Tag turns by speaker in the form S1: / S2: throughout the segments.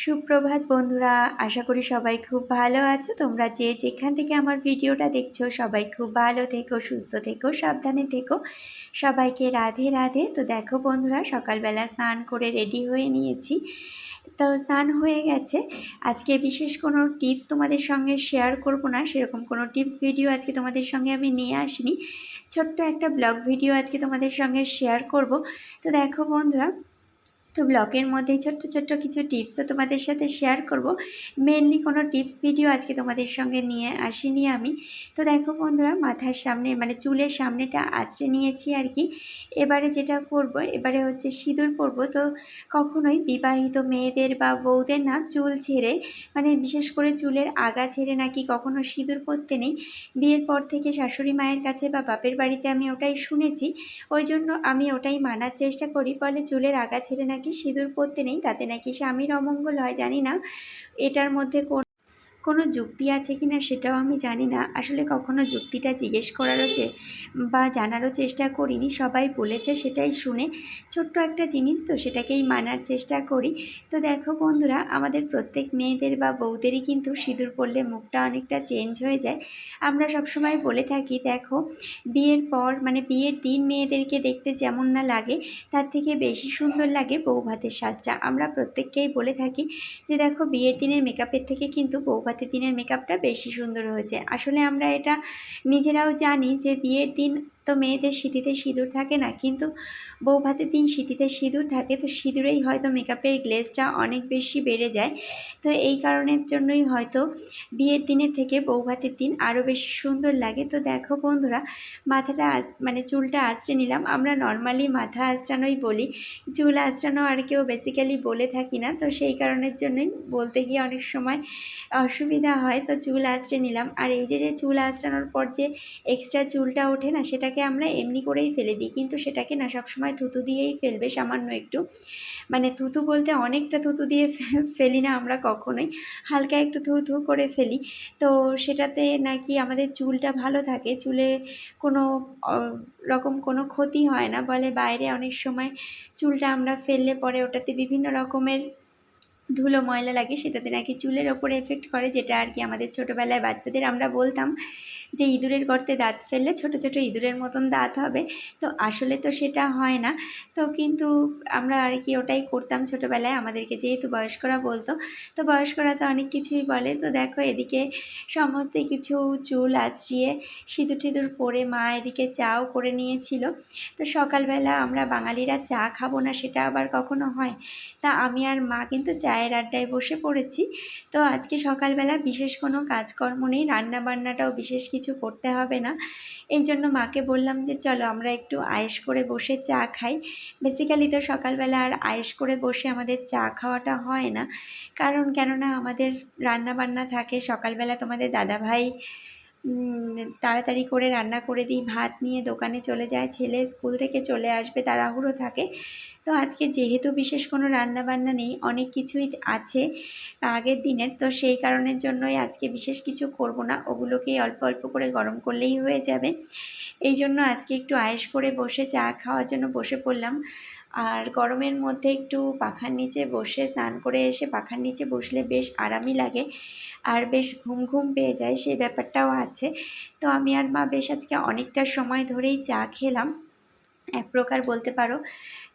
S1: সুপ্রভাত বন্ধুরা, আশা করি সবাই খুব ভালো আছো। তোমরা যে যেখান থেকে আমার ভিডিওটা দেখছো সবাই খুব ভালো থেকো, সুস্থ থেকো, সাবধানে থেকো। সবাইকে রাধে রাধে। তো দেখো বন্ধুরা, সকালবেলা স্নান করে রেডি হয়ে নিয়েছি। তো স্নান হয়ে গেছে। আজকে বিশেষ কোনো টিপস তোমাদের সঙ্গে শেয়ার করব না, সেরকম কোনো টিপস ভিডিও আজকে তোমাদের সঙ্গে আমি নিয়ে আসিনি। ছোট্ট একটা ব্লগ ভিডিও আজকে তোমাদের সঙ্গে শেয়ার করব। তো দেখো বন্ধুরা, তো ব্লগের মধ্যেই ছোট্ট ছোট্ট কিছু টিপস তো তোমাদের সাথে শেয়ার করব। মেনলি কোনো টিপস ভিডিও আজকে তোমাদের সঙ্গে নিয়ে আসিনি আমি। তো দেখো বন্ধুরা, মাথার সামনে মানে চুলের সামনেটা আঁচড়ে নিয়েছি আর কি। এবারে যেটা করব, এবারে হচ্ছে সিঁদুর পরব। তো কখনোই বিবাহিত মেয়েদের বা বউদের না চুল ছেড়ে, মানে বিশেষ করে চুলের আগা ছেড়ে নাকি কখনো সিঁদুর পরতে নেই। বিয়ের পর থেকে শাশুড়ি মায়ের কাছে বা বাপের বাড়িতে আমি ওটাই শুনেছি। ওই জন্য আমি ওটাই মানার চেষ্টা করি। বলে চুলের আগা ছেড়ে নাকি সিঁদুর পরতে নেই, তাতে নাকি স্বামীর অমঙ্গল হয়। জানি না এটার মধ্যে কোনো যুক্তি আছে কি না সেটাও আমি জানি না। আসলে কখনো যুক্তিটা জিজ্ঞেস করারও বা জানারও চেষ্টা করিনি। সবাই বলেছে সেটাই শুনে ছোট্ট একটা জিনিস তো সেটাকেই মানার চেষ্টা করি। তো দেখো বন্ধুরা, আমাদের প্রত্যেক মেয়েদের বা বউদেরই কিন্তু সিঁদুর পরলে মুখটা অনেকটা চেঞ্জ হয়ে যায়। আমরা সবসময় বলে থাকি, দেখো বিয়ের পর মানে বিয়ের দিন মেয়েদেরকে দেখতে যেমন না লাগে, তার থেকে বেশি সুন্দর লাগে বউ ভাতের সাজটা। আমরা প্রত্যেককেই বলে থাকি যে দেখো বিয়ের দিনের মেকআপের থেকে কিন্তু বৌভাতের দিনের মেকআপটা বেশি সুন্দর হয়েছে। আসলে আমরা এটা নিজেরাও জানি যে বিয়ের দিন তো মেয়েদের সিঁথিতে সিঁদুর থাকে না, কিন্তু বৌভাতের দিন সিঁথিতে সিঁদুর থাকে। তো সিঁদুরেই হয়তো মেকআপের গ্লেজটা অনেক বেশি বেড়ে যায়। তো এই কারণের জন্যই হয়তো বিয়ের দিনের থেকে বৌভাতের দিন আরও বেশি সুন্দর লাগে। তো দেখো বন্ধুরা, মাথাটা মানে চুলটা আঁচড়ে নিলাম। আমরা নর্মালি মাথা আঁচড়ানোই বলি, চুল আঁচড়ানো আর কেউ বেসিক্যালি বলে থাকি না। তো সেই কারণের জন্যই বলতে গিয়ে অনেক সময় অসুবিধা হয়। তো চুল আঁচড়ে নিলাম। আর এই যে চুল আঁচড়ানোর পর যে এক্সট্রা চুলটা ওঠে না, সেটাকে আমরা এমনি করেই ফেলে দিই, কিন্তু সেটাকে না সবসময় থুতু দিয়েই ফেলবে, সামান্য একটু। মানে থুতু বলতে অনেকটা থুতু দিয়ে ফেলি না আমরা কখনোই, হালকা একটু থুতু করে ফেলি। তো সেটাতে নাকি আমাদের চুলটা ভালো থাকে, চুলে কোনো রকম কোনো ক্ষতি হয় না। বলে বাইরে অনেক সময় চুলটা আমরা ফেললে পরে ওটাতে বিভিন্ন রকমের ধুলো ময়লা লাগে, সেটাতে নাকি চুলের ওপরে এফেক্ট করে, যেটা আর কি আমাদের ছোটোবেলায় বাচ্চাদের আমরা বলতাম যে ইঁদুরের গর্তে দাঁত ফেললে ছোট ছোট ইঁদুরের মতন দাঁত হবে। তো আসলে তো সেটা হয় না। তো কিন্তু আমরা আর কি ওটাই করতাম ছোটোবেলায়, আমাদেরকে যেহেতু বয়স্করা বলতো। তো বয়স্করা তো অনেক কিছুই বলে। তো দেখো এদিকে সমস্ত কিছু চুল আঁচড়িয়ে সিঁদুর টিঁদুর পরে মা এদিকে চাও করে নিয়েছিল। তো সকালবেলা আমরা বাঙালিরা চা খাবো না সেটা আবার কখনো হয়? তা আমি আর মা কিন্তু চায়ের আড্ডায় বসে পড়েছি। তো আজকে সকালবেলা বিশেষ কোনো কাজকর্ম নেই, রান্না বান্নাটাও বিশেষ কিছু করতে হবে না। এই জন্য মাকে বললাম যে চলো আমরা একটু আয়েশ করে বসে চা খাই। বেসিক্যালি তো সকালবেলা আর আয়েশ করে বসে আমাদের চা খাওয়াটা হয় না, কারণ কেননা আমাদের রান্না বান্না থাকে। সকালবেলা তোমাদের দাদাভাই তাড়াতাড়ি করে রান্না করে দিই, ভাত নিয়ে দোকানে চলে যায়, ছেলে স্কুল থেকে চলে আসবে, তাড়াহুড়ো থাকে। তো আজকে যেহেতু বিশেষ কোনো রান্না বান্না নেই, অনেক কিছুই আছে আগের দিনের, তো সেই কারণের জন্যই আজকে বিশেষ কিছু করব না, ওগুলোকেই অল্প অল্প করে গরম করলেই হয়ে যাবে। এই জন্য আজকে একটু আয়েশ করে বসে চা খাওয়ার জন্য বসে পড়লাম। আর গরমের মধ্যে একটু পাখার নিচে বসে স্নান করে এসে পাখার নিচে বসলে বেশ আরামই লাগে, আর বেশ ঘুম ঘুম পেয়ে যায়, সেই ব্যাপারটাও আছে। তো আমি আর মা বেশ আজকে অনেকটা সময় ধরেই চা খেলাম, এক প্রকার বলতে পারো।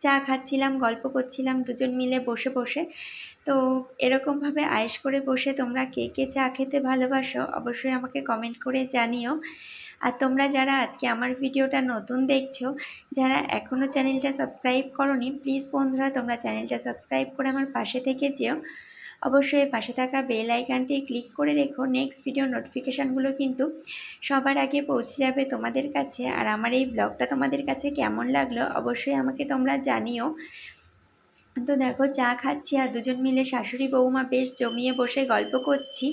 S1: চা খাচ্ছিলাম, গল্প করছিলাম দুজন মিলে বসে বসে। তো এরকমভাবে আয়েশ করে বসে তোমরা কে কে চা খেতে ভালোবাসো অবশ্যই আমাকে কমেন্ট করে জানিও। আর তোমরা যারা আজকে আমার ভিডিওটা নতুন দেখছো, যারা এখনও চ্যানেলটা সাবস্ক্রাইব করোনি, প্লিজ বন্ধুরা তোমরা চ্যানেলটা সাবস্ক্রাইব করে আমার পাশে থেকে যেও। অবশ্যই পাশে থাকা বেল আইকনটি ক্লিক করে রেখো, নেক্সট ভিডিও নোটিফিকেশানগুলো কিন্তু সবার আগে পৌঁছে যাবে তোমাদের কাছে। আর আমার এই ব্লগটা তোমাদের কাছে কেমন লাগলো অবশ্যই আমাকে তোমরা জানিও। তো দেখো চা খাচ্ছি আর দুজন মিলে শাশুড়ি বৌমা বেশ জমিয়ে বসে গল্প করছি।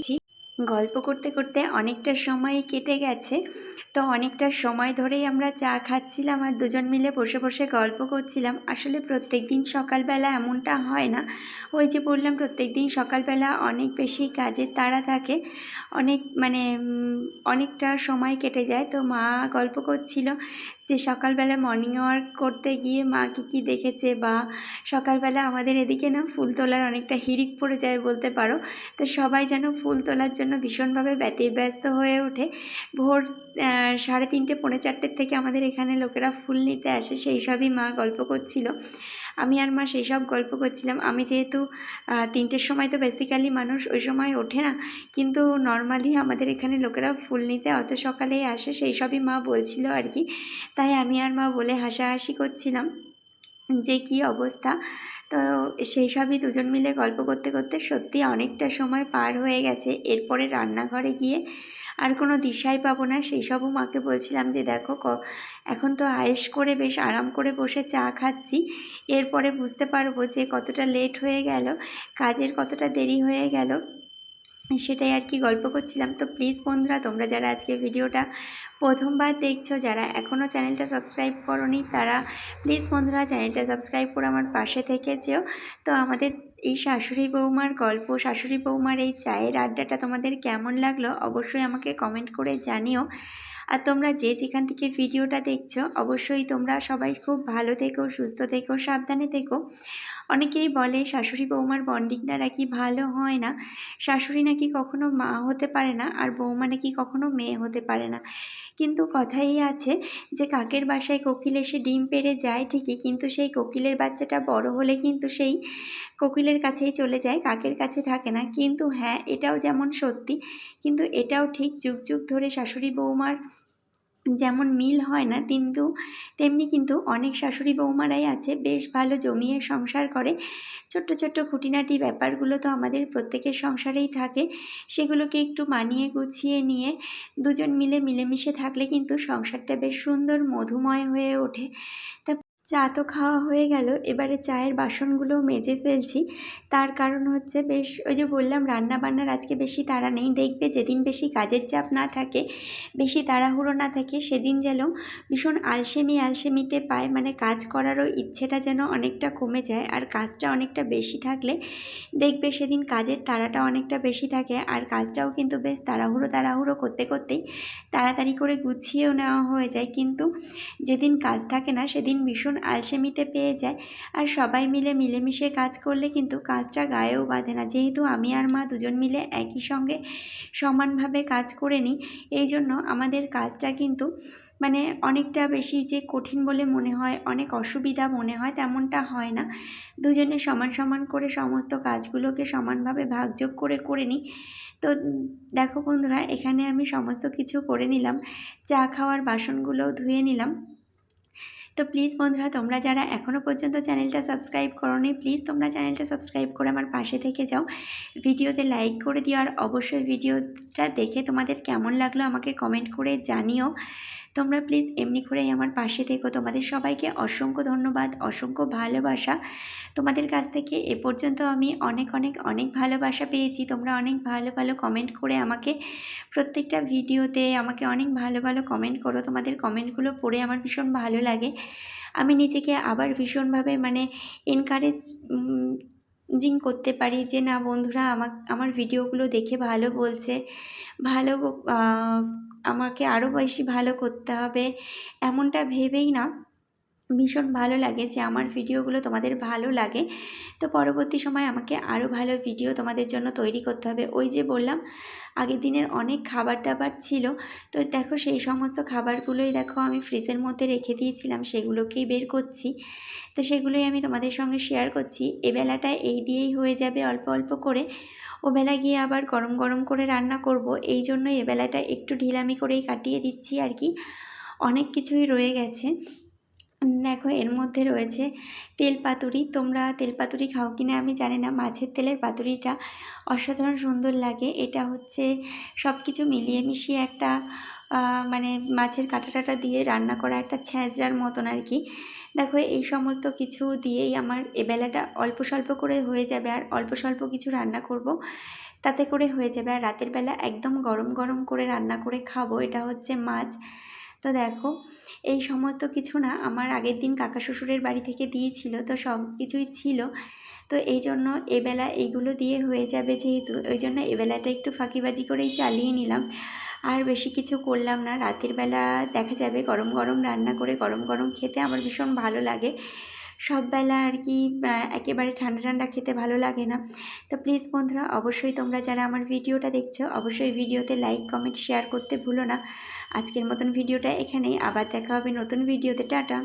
S1: গল্প করতে করতে অনেকটা সময় কেটে গেছে। তো অনেকটা সময় ধরেই আমরা চা খাচ্ছিলাম আর দুজন মিলে বসে বসে গল্প করছিলাম। আসলে প্রত্যেক দিন সকালবেলা এমনটা হয় না, ওই যে বললাম প্রত্যেক দিন সকালবেলা অনেক বেশি কাজের তাড়া থাকে, অনেক মানে অনেকটা সময় কেটে যায়। তো মা গল্প করছিল যে সকালবেলা মর্নিং ওয়াক করতে গিয়ে মা কী দেখেছে, বা সকালবেলা আমাদের এদিকে না ফুল তোলার অনেকটা হিড়িক পড়ে যায় বলতে পারো। তো সবাই যেন ফুল তোলার জন্য ভীষণভাবে ব্যতিব্যস্ত হয়ে ওঠে। ভোর 3:30 পৌনে 4টের থেকে আমাদের এখানে লোকেরা ফুল নিতে আসে, সেই সবই মা গল্প করছিল। আমি আর মা সেই সব গল্প করছিলাম। আমি যেহেতু 3টের সময় তো বেসিক্যালি মানুষ ওই সময় ওঠে না, কিন্তু নর্মালি আমাদের এখানে লোকেরা ফুল নিতে অত সকালেই আসে, সেই সবই মা বলছিল আর কি। তাই আমি আর মা বলে হাসাহাসি করছিলাম যে কী অবস্থা। তো সেই সবই দুজন মিলে গল্প করতে করতে সত্যি অনেকটা সময় পার হয়ে গেছে। এরপরে রান্নাঘরে গিয়ে আর কোনো দিশাই পাবো না। সেই সবও মাকে বলছিলাম যে দেখো এখন তো আয়েশ করে বেশ আরাম করে বসে চা খাচ্ছি, এরপরে বুঝতে পারবো যে কতটা লেট হয়ে গেল, কাজের কতটা দেরি হয়ে গেল, সেটাই আর কি গল্প করছিলাম। তো প্লিজ বন্ধুরা, তোমরা যারা আজকে ভিডিওটা প্রথমবার দেখছো, যারা এখনও চ্যানেলটা সাবস্ক্রাইব করোনি, তারা প্লিজ বন্ধুরা চ্যানেলটা সাবস্ক্রাইব করে আমার পাশে থেকে যেও। তো আমাদের এই শাশুড়ি বৌমার গল্প, শাশুড়ি বৌমার এই চায়ের আড্ডাটা তোমাদের কেমন লাগলো অবশ্যই আমাকে কমেন্ট করে জানিও। আর তোমরা যে যেখান থেকে ভিডিওটা দেখছো অবশ্যই তোমরা সবাই খুব ভালো থেকো, সুস্থ থেকো, সাবধানে থেকো। অনেকেই বলে শাশুড়ি বৌমার বন্ডিংটা নাকি ভালো হয় না, শাশুড়ি নাকি কখনো মা হতে পারে না, আর বৌমা নাকি কখনো মেয়ে হতে পারে না। কিন্তু কথাই আছে যে কাকের বাসায় কোকিল এসে ডিম পেড়ে যায় ঠিকই, কিন্তু সেই কোকিলের বাচ্চাটা বড় হলে কিন্তু সেই কোকিলের কাছেই চলে যায়, কাকের কাছে থাকে না। কিন্তু হ্যাঁ, এটাও যেমন সত্যি, কিন্তু এটাও ঠিক যুগ যুগ ধরে শাশুড়ি বৌমার যেমন মিল হয় না, কিন্তু তেমনি কিন্তু অনেক শাশুড়ি বৌমারাই আছে বেশ ভালো জমিয়ে সংসার করে। ছোট্ট ছোট্ট খুঁটিনাটি ব্যাপারগুলো তো আমাদের প্রত্যেকের সংসারেই থাকে, সেগুলোকে একটু মানিয়ে গুছিয়ে নিয়ে দুজন মিলে মিলেমিশে থাকলে কিন্তু সংসারটা বেশ সুন্দর মধুময় হয়ে ওঠে। তা চা তো খাওয়া হয়ে গেল, এবারে চায়ের বাসনগুলোও মেজে ফেলছি। তার কারণ হচ্ছে বেশ ওই যে বললাম রান্না বান্নার আজকে বেশি তাড়া নেই। দেখবে যেদিন বেশি কাজের চাপ না থাকে, বেশি তাড়াহুড়ো না থাকে, সেদিন যেন ভীষণ আলসেমিতে পায়, মানে কাজ করারও ইচ্ছেটা যেন অনেকটা কমে যায়। আর কাজটা অনেকটা বেশি থাকলে দেখবে সেদিন কাজের তাড়াটা অনেকটা বেশি থাকে, আর কাজটাও কিন্তু বেশ তাড়াহুড়ো করতে করতেই তাড়াতাড়ি করে গুছিয়েও নেওয়া হয়ে যায়। কিন্তু যেদিন কাজ থাকে না সেদিন ভীষণ আলসেমিতে পেয়ে যায়। আর সবাই মিলে মিলেমিশে কাজ করলে কিন্তু কাজটা গায়েও বাঁধে না। যেহেতু আমি আর মা দুজন মিলে একই সঙ্গে সমানভাবে কাজ করে নিই, এই জন্য আমাদের কাজটা কিন্তু মানে অনেকটা বেশি যে কঠিন বলে মনে হয়, অনেক অসুবিধা মনে হয়, তেমনটা হয় না। দুজনে সমান সমান করে সমস্ত কাজগুলোকে সমানভাবে ভাগযোগ করে নিই। তো দেখো বন্ধুরা, এখানে আমি সমস্ত কিছু করে নিলাম, চা খাওয়ার বাসনগুলোও ধুয়ে নিলাম। তো প্লিজ বন্ধুরা, তোমরা যারা এখনও পর্যন্ত চ্যানেলটা সাবস্ক্রাইব করোনি, প্লিজ তোমরা চ্যানেলটা সাবস্ক্রাইব করে আমার পাশে থেকে যাও, ভিডিওতে লাইক করে দিও, আর অবশ্যই ভিডিওটা দেখে তোমাদের কেমন লাগলো আমাকে কমেন্ট করে জানিও। তোমরা প্লিজ এমনি করেই আমার পাশে থেকো। তোমাদের সবাইকে অসংখ্য ধন্যবাদ, অসংখ্য ভালোবাসা। তোমাদের কাছ থেকে এ পর্যন্ত আমি অনেক ভালোবাসা পেয়েছি। তোমরা অনেক ভালো কমেন্ট করে আমাকে প্রত্যেকটা ভিডিওতে আমাকে অনেক ভালো কমেন্ট করো। তোমাদের কমেন্টগুলো পড়ে আমার ভীষণ ভালো লাগে। আমি নিজেকে আবার ভীষণভাবে মানে এনকারেজ জিং করতে পারি যে না বন্ধুরা আমার ভিডিওগুলো দেখে ভালো বলছে, ভালো আমাকে আরও বেশি ভালো করতে হবে, এমনটা ভেবেই না ভীষণ ভালো লাগে যে আমার ভিডিওগুলো তোমাদের ভালো লাগে। তো পরবর্তী সময় আমাকে আরও ভালো ভিডিও তোমাদের জন্য তৈরি করতে হবে। ওই যে বললাম আগের দিনের অনেক খাবার দাবার ছিল, তো দেখো সেই সমস্ত খাবারগুলোই দেখো আমি ফ্রিজের মধ্যে রেখে দিয়েছিলাম, সেগুলোকেই বের করছি। তো সেগুলোই আমি তোমাদের সঙ্গে শেয়ার করছি। এবেলাটা এই দিয়েই হয়ে যাবে অল্প অল্প করে, ওবেলা গিয়ে আবার গরম করে রান্না করব, এই জন্য এবেলাটা একটু ঢিলামি করেই কাটিয়ে দিচ্ছি আর কি। অনেক কিছুই রয়ে গেছে। দেখো এর মধ্যে রয়েছে তেল পাতুরি। তোমরা তেল পাতুরি খাও কিনা আমি জানি না, মাছের তেলের পাতুরিটা অসাধারণ সুন্দর লাগে। এটা হচ্ছে সব কিছু মিলিয়ে মিশিয়ে একটা মানে মাছের কাঁটা দিয়ে রান্না করা একটা ছ্যাঁচড়ার মতন আর কি। দেখো এই সমস্ত কিছু দিয়েই আমার এবেলাটা অল্প স্বল্প করে হয়ে যাবে, আর অল্প স্বল্প কিছু রান্না করব, তাতে করে হয়ে যাবে। আর রাতের বেলা একদম গরম করে রান্না করে খাবো, এটা হচ্ছে মাছ। তো দেখো এই সমস্ত কিছু না আমার আগের দিন কাকা শ্বশুরের বাড়ি থেকে দিয়েছিল, তো সব কিছুই ছিল। তো এই জন্য এবেলা এইগুলো দিয়ে হয়ে যাবে যেহেতু, ওই জন্য এবেলাটা একটু ফাঁকিবাজি করেই চালিয়ে নিলাম। আর বেশি কিছু করলাম না। রাতের বেলা দেখা যাবে গরম গরম রান্না করে গরম গরম খেতে আমার ভীষণ ভালো লাগে। সব বেলা আর কি একেবারে ঠান্ডা ঠান্ডা খেতে ভালো লাগে না। তো প্লিজ বন্ধুরা, অবশ্যই তোমরা যারা আমার ভিডিওটা দেখছো অবশ্যই ভিডিওতে লাইক কমেন্ট শেয়ার করতে ভুলো না। আজকের মতন ভিডিওটা এখানেই, আবার দেখা হবে নতুন ভিডিওতে। টাটা।